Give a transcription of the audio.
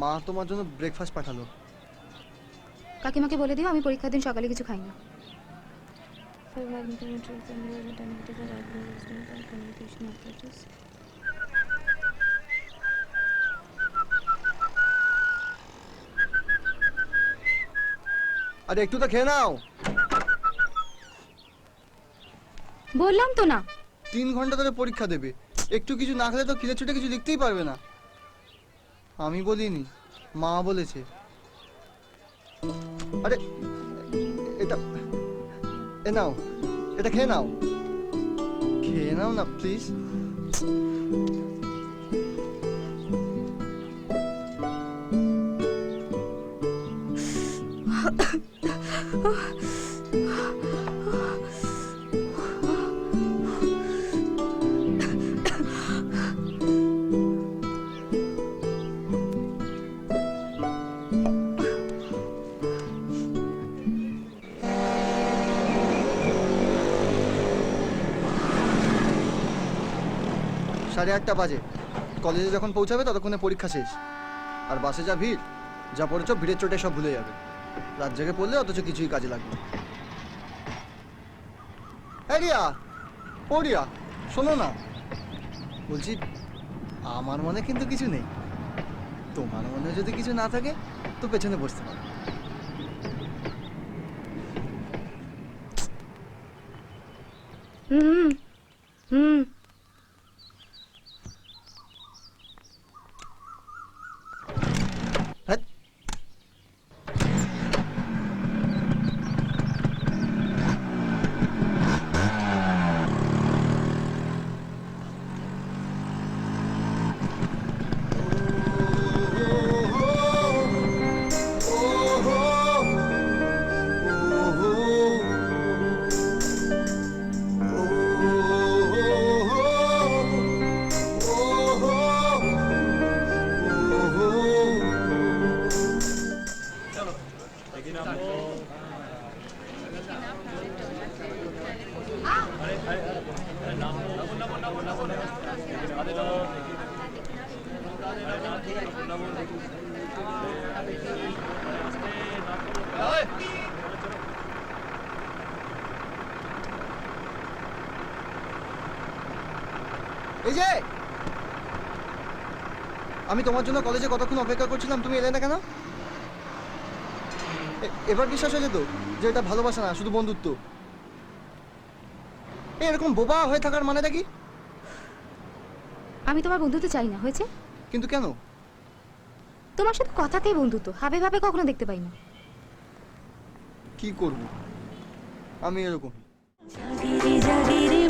মা তোমার জন্য ব্রেকফাস্ট পাঠালো। কাকিমাকে বলে দিও আমি পরীক্ষার দিন সকালে কিছু খাই না। আরে একটু তো খেয়ে নাও। বললাম তো না। 3 ঘন্টা ধরে পরীক্ষা দেবে, একটু কিছু না খেলে তো খিদে ছুটে কিছু লিখতেই পারবে না। আমি বলিনি, মা বলেছে। আরে এটা এ নাও, এটা খেয়ে নাও, খেয়ে নাও না প্লিজ। সাড়ে 8টা বাজে, কলেজে যখন পৌঁছাবে ততক্ষণে পরীক্ষা শেষ। আর বাসে যা ভিড়, যা পড়েছ ভিড়ের চোটে সব ভুলে যাবে। রাত জেগে পড়লে অথচ কিছুই কাজে লাগবে না। এই রিয়া, ও রিয়া, শোনো না, বলছি আমার মনে কিন্তু কিছু নেই। তোমার মনে যদি কিছু না থাকে তো পেছনে বসতে পারো। হুম হুম হ্যাঁ, এই যে আমি তোমার জন্য কলেজে কতক্ষণ অপেক্ষা করছিলাম, তুমি এলে না কেন? এবার বিশ্বাস হয়েছে তো যে এটা ভালোবাসা না, শুধু বন্ধুত্ব। এরকম বোবা হয়ে থাকার মানেটা কি? আমি তোমার বন্ধুত্ব চাই না, হয়েছে? কিন্তু কেন? তোমার সাথে কথাতেই বন্ধুত্ব, হাবে ভাবে কখনো দেখতে পাই না। কি করব, আমি এরকম। জাগিরে জাগিরে